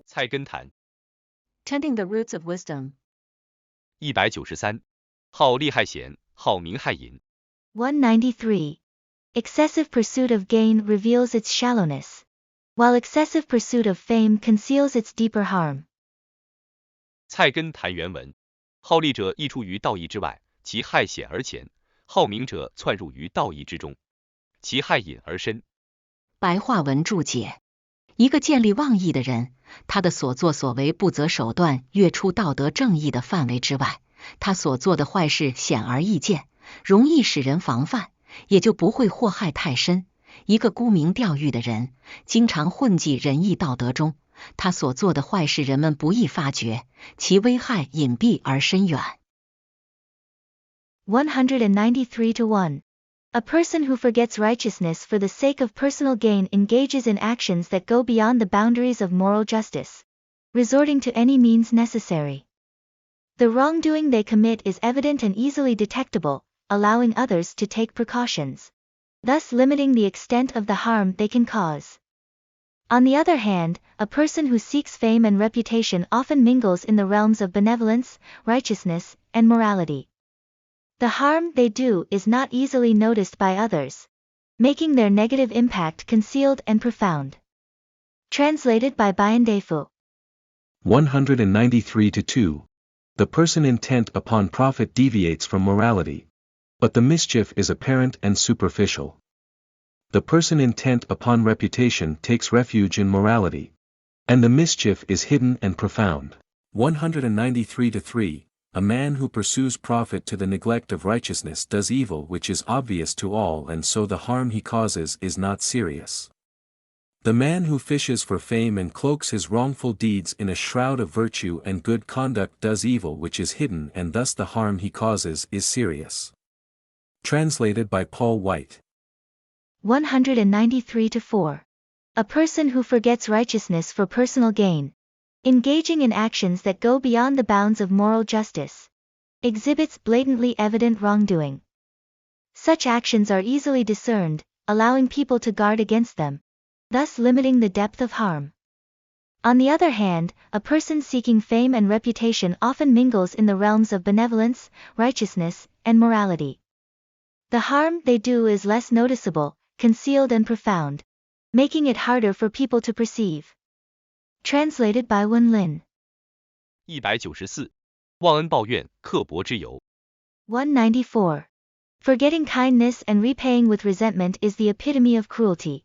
菜根谭 Tending the roots of wisdom. 193，好利害显，好名害隐。 193. Excessive pursuit of gain reveals its shallowness, while excessive pursuit of fame conceals its deeper harm. 菜根谭原文：好利者益出于道义之外，其害显而浅；好名者窜入于道义之中，其害隐而深。白话文注解：一个见利忘义的人，他的所作所为不择手段，越出道德正义的范围之外，他所做的坏事显而易见，容易使人防范，也就不会祸害太深。一个沽名钓誉的人，经常混迹仁义道德中，他所做的坏事人们不易发觉，其危害隐蔽而深远。193-1. A person who forgets righteousness for the sake of personal gain engages in actions that go beyond the boundaries of moral justice, resorting to any means necessary. The wrongdoing they commit is evident and easily detectable, allowing others to take precautions, thus limiting the extent of the harm they can cause. On the other hand, a person who seeks fame and reputation often mingles in the realms of benevolence, righteousness, and morality. The harm they do is not easily noticed by others, making their negative impact concealed and profound. Translated by Bayandefu. 193-2. The person intent upon profit deviates from morality, but the mischief is apparent and superficial. The person intent upon reputation takes refuge in morality, and the mischief is hidden and profound. 193-3. A man who pursues profit to the neglect of righteousness does evil which is obvious to all, and so the harm he causes is not serious. The man who fishes for fame and cloaks his wrongful deeds in a shroud of virtue and good conduct does evil which is hidden, and thus the harm he causes is serious. Translated by Paul White. 193-4. A person who forgets righteousness for personal gain, engaging in actions that go beyond the bounds of moral justice, exhibits blatantly evident wrongdoing. Such actions are easily discerned, allowing people to guard against them, thus limiting the depth of harm. On the other hand, a person seeking fame and reputation often mingles in the realms of benevolence, righteousness, and morality. The harm they do is less noticeable, concealed and profound, making it harder for people to perceive. Translated by Wen Lin. 194，忘恩报怨，刻薄之由。 194. Forgetting kindness and repaying with resentment is the epitome of cruelty.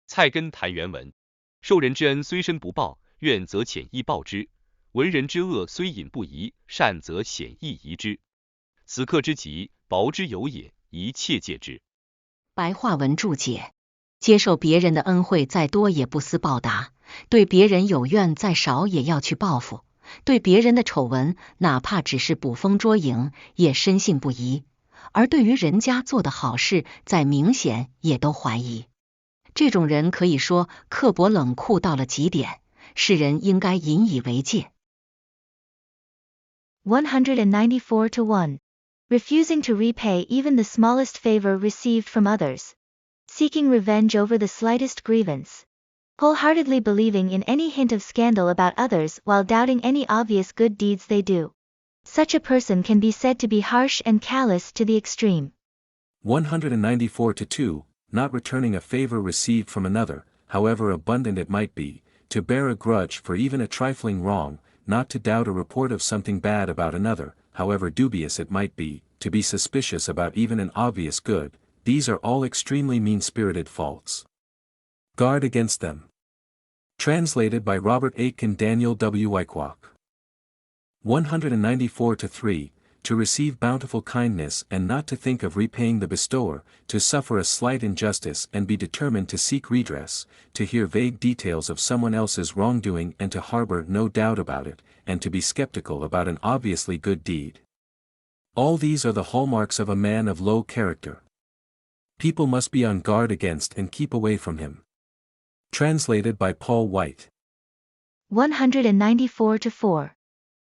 菜根谭原文：受人之恩虽深不报，怨则浅易报之；闻人之恶虽隐不疑，善则显易疑之。此刻之极，薄之有也，一切戒之。白话文注解：接受别人的恩惠再多也不思报答，对别人有怨再少也要去报复，对别人的丑闻哪怕只是捕风捉影也深信不疑，而对于人家做的好事再明显也都怀疑。这种人可以说刻薄冷酷到了极点，世人应该引以为戒。194-1. Refusing to repay even the smallest favor received from others. Seeking revenge over the slightest grievance. Wholeheartedly believing in any hint of scandal about others while doubting any obvious good deeds they do. Such a person can be said to be harsh and callous to the extreme. 194-2. Not returning a favor received from another, however abundant it might be, to bear a grudge for even a trifling wrong, not to doubt a report of something bad about another, however dubious it might be, to be suspicious about even an obvious good. These are all extremely mean-spirited faults. Guard against them. Translated by Robert Aitken Daniel W. Wyckoff. 194-3. To receive bountiful kindness and not to think of repaying the bestower, to suffer a slight injustice and be determined to seek redress, to hear vague details of someone else's wrongdoing and to harbor no doubt about it, and to be skeptical about an obviously good deed. All these are the hallmarks of a man of low character. People must be on guard against and keep away from him. Translated by Paul White. 194-4.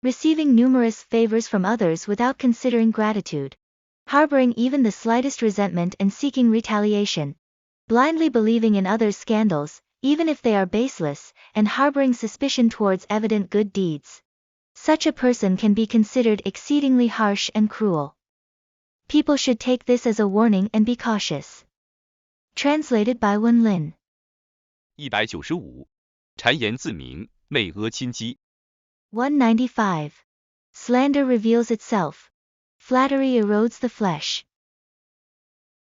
Receiving numerous favors from others without considering gratitude. Harboring even the slightest resentment and seeking retaliation. Blindly believing in others' scandals, even if they are baseless, and harboring suspicion towards evident good deeds. Such a person can be considered exceedingly harsh and cruel. People should take this as a warning and be cautious. Translated by Wen Lin. 195. 谗言自明，媚阿亲激。195. Slander reveals itself. Flattery erodes the flesh.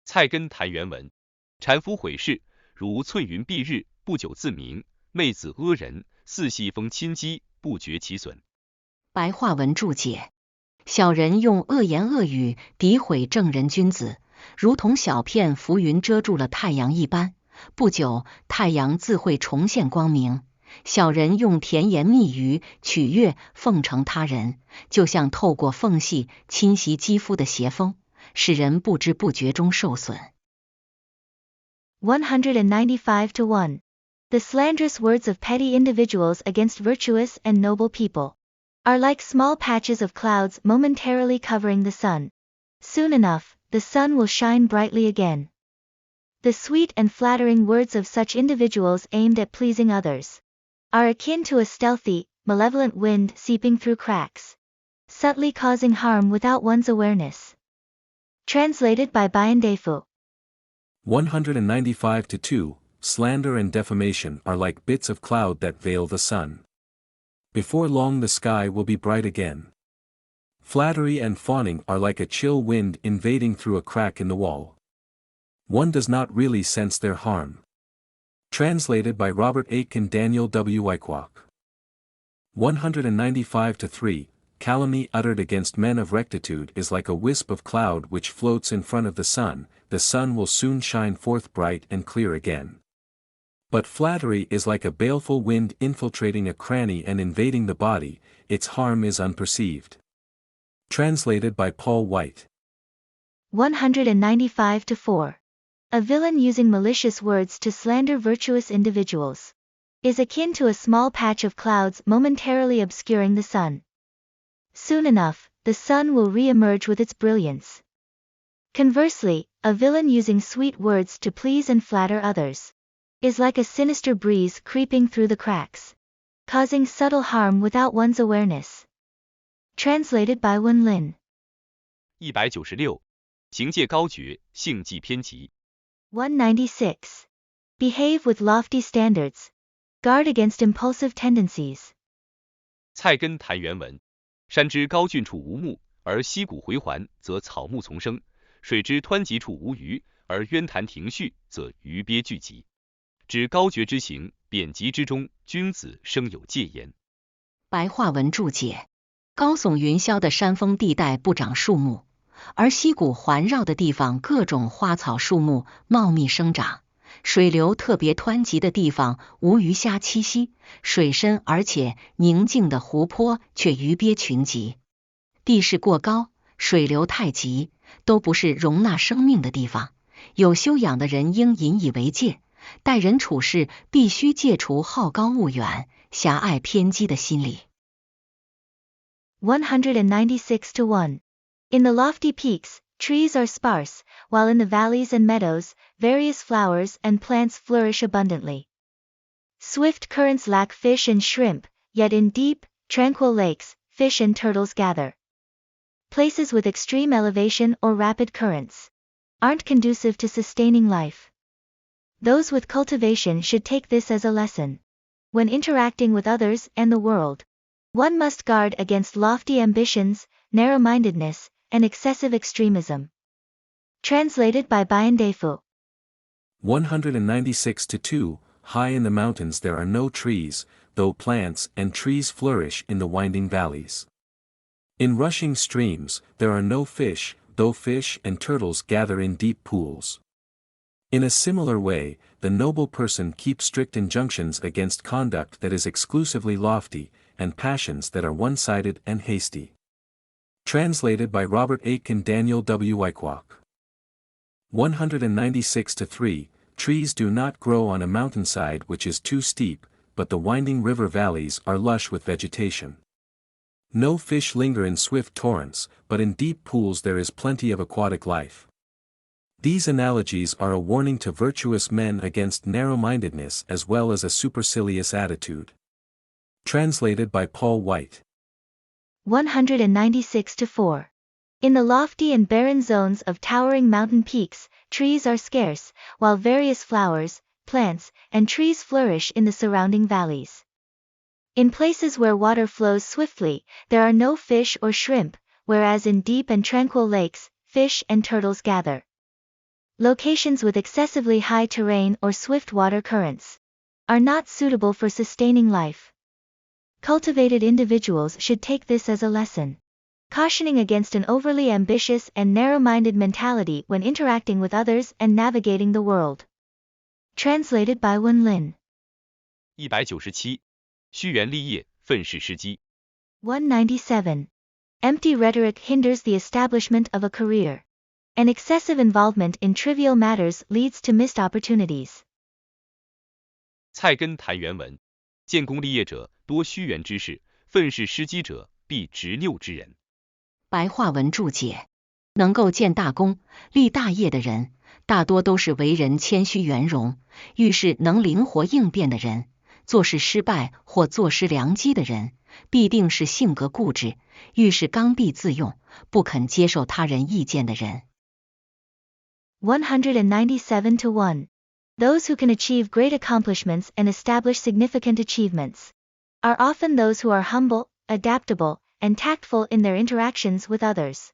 菜根谭原文：谗夫毁事，如翠云蔽日，不久自明；媚子阿人，似细风侵击，不觉其损。白话文注解：小人用恶言恶语诋毁正人君子，如同小片浮云遮住了太阳一般，不久太阳自会重现光明。小人用甜言蜜语取悦奉承他人，就像透过缝隙侵袭肌肤的邪风，使人不知不觉中受损。195-1. The slanderous words of petty individuals against virtuous and noble people are like small patches of clouds momentarily covering the sun. Soon enough, the sun will shine brightly again. The sweet and flattering words of such individuals aimed at pleasing others are akin to a stealthy, malevolent wind seeping through cracks, subtly causing harm without one's awareness. Translated by Bian Defu. 195-2. Slander and defamation are like bits of cloud that veil the sun. Before long the sky will be bright again. Flattery and fawning are like a chill wind invading through a crack in the wall. One does not really sense their harm. Translated by Robert Aitken Daniel W. Wyckoff. 195-3. Calumny uttered against men of rectitude is like a wisp of cloud which floats in front of the sun will soon shine forth bright and clear again. But flattery is like a baleful wind infiltrating a cranny and invading the body, its harm is unperceived. Translated by Paul White. 195-4. A villain using malicious words to slander virtuous individuals is akin to a small patch of clouds momentarily obscuring the sun. Soon enough, the sun will re-emerge with its brilliance. Conversely, a villain using sweet words to please and flatter others is like a sinister breeze creeping through the cracks, causing subtle harm without one's awareness. Translated by Wen Lin. 196. 行戒高绝，性忌偏激。196. Behave with lofty standards. Guard against impulsive tendencies. 菜根谭原文：山之高峻处无木，而溪谷回环，则草木丛生；水之湍急处无鱼，而渊潭亭序，则鱼鳖聚集。知高绝之行，贬极之中，君子生有戒焉。白话文注解：高耸云霄的山峰地带不长树木，而溪谷环绕的地方各种花草树木茂密生长，水流特别湍急的地方无鱼虾栖息，水深而且宁静的湖泊却鱼鳖群集。地势过高，水流太急，都不是容纳生命的地方。有修养的人应引以为戒，待人处事必须戒除好高骛远、狭隘偏激的心理。196-1. In the lofty peaks, trees are sparse, while in the valleys and meadows, various flowers and plants flourish abundantly. Swift currents lack fish and shrimp, yet in deep, tranquil lakes, fish and turtles gather. Places with extreme elevation or rapid currents aren't conducive to sustaining life. Those with cultivation should take this as a lesson. When interacting with others and the world, one must guard against lofty ambitions, narrow-mindedness, and excessive extremism. Translated by Bian Defu. 196-2. High in the mountains there are no trees, though plants and trees flourish in the winding valleys. In rushing streams, there are no fish, though fish and turtles gather in deep pools. In a similar way, the noble person keeps strict injunctions against conduct that is exclusively lofty, and passions that are one-sided and hasty. Translated by Robert Aitken Daniel W. Wyckoff. 196-3. Trees do not grow on a mountainside which is too steep, but the winding river valleys are lush with vegetation. No fish linger in swift torrents, but in deep pools there is plenty of aquatic life. These analogies are a warning to virtuous men against narrow-mindedness as well as a supercilious attitude. Translated by Paul White. 196-4. In the lofty and barren zones of towering mountain peaks, trees are scarce, while various flowers, plants, and trees flourish in the surrounding valleys. In places where water flows swiftly, there are no fish or shrimp, whereas in deep and tranquil lakes, fish and turtles gather. Locations with excessively high terrain or swift water currents are not suitable for sustaining life. Cultivated individuals should take this as a lesson, cautioning against an overly ambitious and narrow-minded mentality when interacting with others and navigating the world. Translated by Wen Lin. 197. 虚园立业，愤世失机。197. Empty rhetoric hinders the establishment of a career. And excessive involvement in trivial matters leads to missed opportunities. 菜根谭原文：建功立业者，多虚园之士；愤世失机者，必执拗之人。白话文注解：能够建大功、立大业的人，大多都是为人谦虚圆融，遇事能灵活应变的人；做事失败或坐失良机的人，必定是性格固执，遇事刚愎自用，不肯接受他人意见的人。197-1. Those who can achieve great accomplishments and establish significant achievements are often those who are humble, adaptable, and tactful in their interactions with others.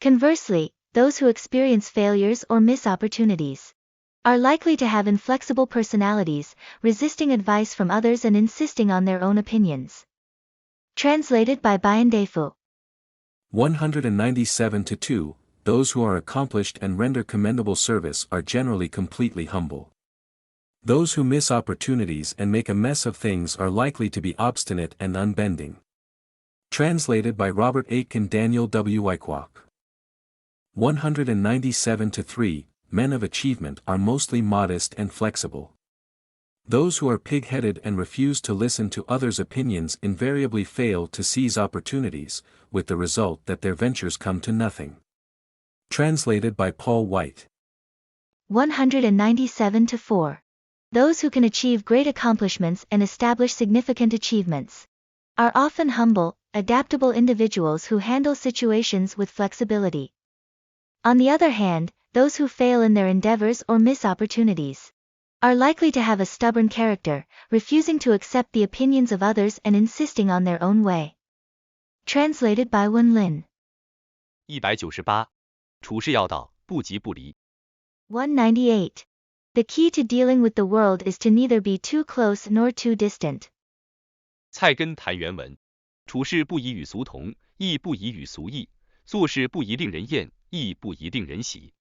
Conversely, those who experience failures or miss opportunities are likely to have inflexible personalities, resisting advice from others and insisting on their own opinions. Translated by Bayan Defu. 197-2. Those who are accomplished and render commendable service are generally completely humble. Those who miss opportunities and make a mess of things are likely to be obstinate and unbending. Translated by Robert Aitken Daniel W. Wyckoff. 197-3. Men of achievement are mostly modest and flexible. Those who are pig-headed and refuse to listen to others' opinions invariably fail to seize opportunities, with the result that their ventures come to nothing. Translated by Paul White. 197-4. Those who can achieve great accomplishments and establish significant achievements are often humble, adaptable individuals who handle situations with flexibility. On the other hand, those who fail in their endeavors or miss opportunities are likely to have a stubborn character, refusing to accept the opinions of others and insisting on their own way. Translated by Wen Lin. 198. 处事要道，不急不离。198. The key to dealing with the world is to neither be too close nor too distant. 菜根谭原文：处事不宜与俗同，亦不宜与俗异；做事不宜令人厌，亦不宜令人喜。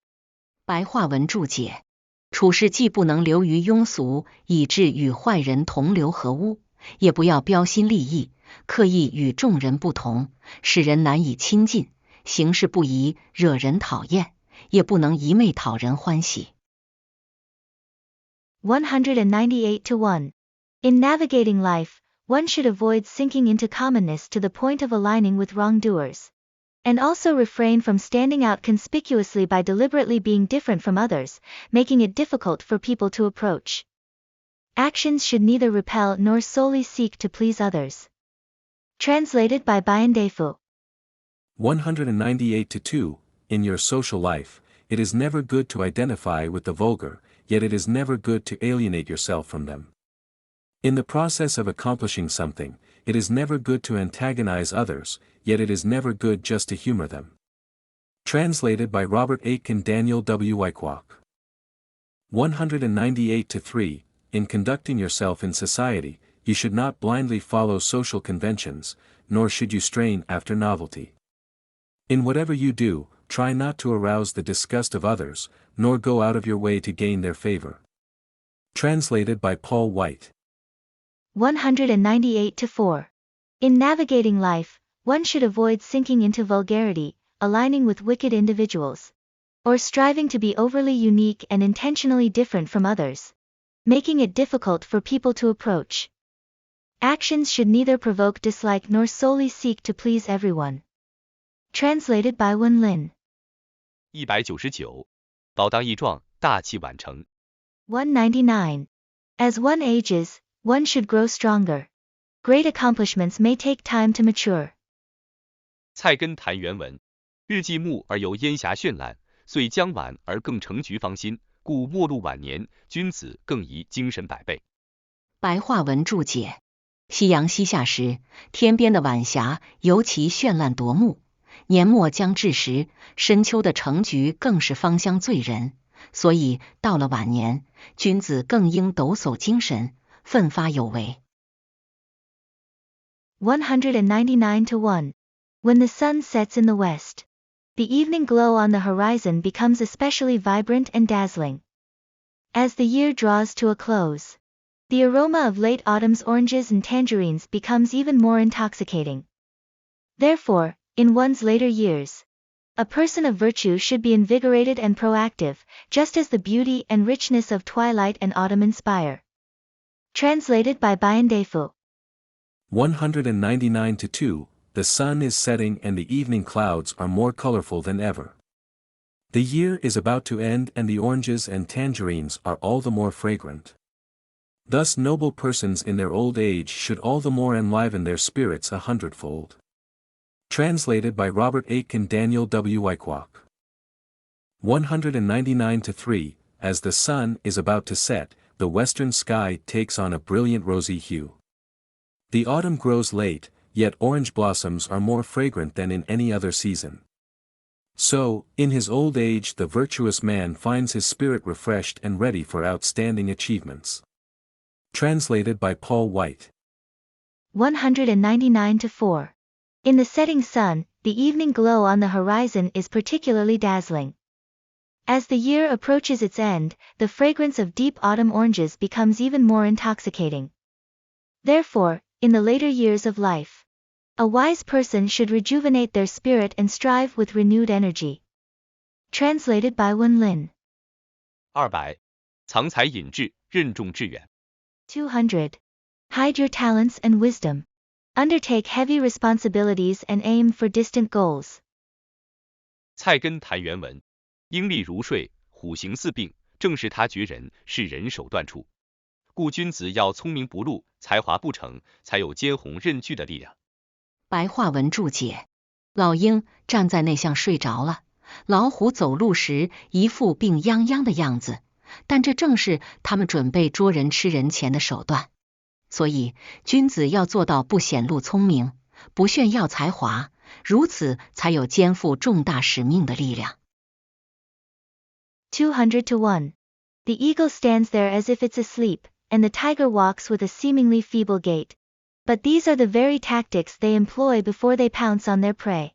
白话文注解：处事既不能流于庸俗，以致与坏人同流合污，也不要标新立异，刻意与众人不同，使人难以亲近；行事不宜惹人讨厌，也不能一昧讨人欢喜。198-1. In navigating life, one should avoid sinking into commonness to the point of aligning with wrongdoers, and also refrain from standing out conspicuously by deliberately being different from others, making it difficult for people to approach. Actions should neither repel nor solely seek to please others. Translated by Bayan Defu. 198-2. In your social life, it is never good to identify with the vulgar, yet it is never good to alienate yourself from them. In the process of accomplishing something, it is never good to antagonize others, yet it is never good just to humor them. Translated by Robert Aitken Daniel W. Wyckoff. 198-3. In conducting yourself in society, you should not blindly follow social conventions, nor should you strain after novelty. In whatever you do, try not to arouse the disgust of others, nor go out of your way to gain their favor. Translated by Paul White. 198-4. In navigating life, one should avoid sinking into vulgarity, aligning with wicked individuals, or striving to be overly unique and intentionally different from others, making it difficult for people to approach. Actions should neither provoke dislike nor solely seek to please everyone. Translated by Wen Lin. 199. 宝大益壮，大器晚成。199. As one ages, one should grow stronger. Great accomplishments may take time to mature. 菜根谭原文：日既暮而有烟霞绚烂，岁将晚而更成菊芳馨，故末路晚年，君子更宜精神百倍。白话文注解：夕阳西下时，天边的晚霞尤其绚烂夺目。年末将至时，深秋的橙菊更是芳香醉人。所以到了晚年，君子更应抖擞精神，奋发有为。199-1. When the sun sets in the west, the evening glow on the horizon becomes especially vibrant and dazzling. As the year draws to a close, the aroma of late autumn's oranges and tangerines becomes even more intoxicating. Therefore, in one's later years, a person of virtue should be invigorated and proactive, just as the beauty and richness of twilight and autumn inspire. Translated by Bayan Defu. 199-2. The sun is setting and the evening clouds are more colorful than ever. The year is about to end and the oranges and tangerines are all the more fragrant. Thus noble persons in their old age should all the more enliven their spirits 100-fold. Translated by Robert Aitken Daniel W. Wyckoff. 199-3. As the sun is about to set, the western sky takes on a brilliant rosy hue. The autumn grows late, yet orange blossoms are more fragrant than in any other season. So, in his old age the virtuous man finds his spirit refreshed and ready for outstanding achievements. Translated by Paul White. 199-4. In the setting sun, the evening glow on the horizon is particularly dazzling. As the year approaches its end, the fragrance of deep autumn oranges becomes even more intoxicating. Therefore, in the later years of life, a wise person should rejuvenate their spirit and strive with renewed energy. Translated by Wen Lin. 200. 藏才隐志，任重致远。 200. Hide your talents and wisdom. Undertake heavy responsibilities and aim for distant goals. 菜根谭原文：鹰立如睡，虎行似病，正是他绝人，是人手段处。故君子要聪明不露，才华不逞，才有坚宏任巨的力量。白话文注解：老鹰站在那像睡着了，老虎走路时一副病殃殃的样子，但这正是他们准备捉人吃人前的手段。所以，君子要做到不显露聪明，不炫耀才华，如此才有肩负重大使命的力量。200-1. The eagle stands there as if it's asleep, and the tiger walks with a seemingly feeble gait. But these are the very tactics they employ before they pounce on their prey.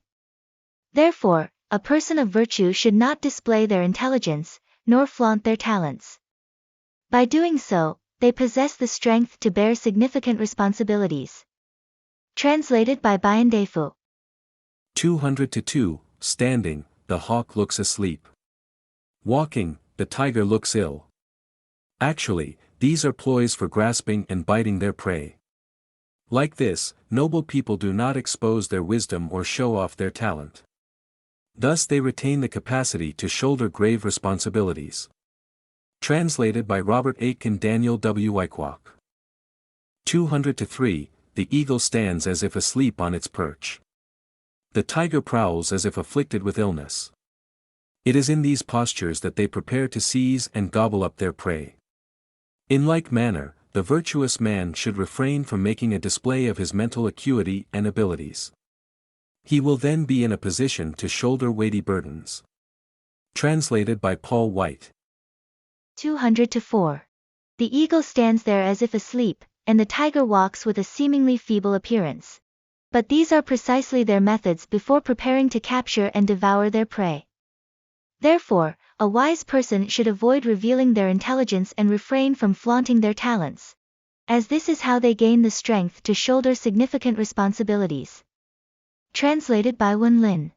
Therefore, a person of virtue should not display their intelligence, nor flaunt their talents. By doing so, they possess the strength to bear significant responsibilities. Translated by Bayan Defu. 200-2. Standing, the hawk looks asleep. Walking, the tiger looks ill. Actually, these are ploys for grasping and biting their prey. Like this, noble people do not expose their wisdom or show off their talent. Thus they retain the capacity to shoulder grave responsibilities. Translated by Robert Aitken Daniel W. Wyckoff. 200-3. The eagle stands as if asleep on its perch. The tiger prowls as if afflicted with illness. It is in these postures that they prepare to seize and gobble up their prey. In like manner, the virtuous man should refrain from making a display of his mental acuity and abilities. He will then be in a position to shoulder weighty burdens. Translated by Paul White. 200-4. The eagle stands there as if asleep, and the tiger walks with a seemingly feeble appearance. But these are precisely their methods before preparing to capture and devour their prey. Therefore, a wise person should avoid revealing their intelligence and refrain from flaunting their talents, as this is how they gain the strength to shoulder significant responsibilities. Translated by Wen Lin.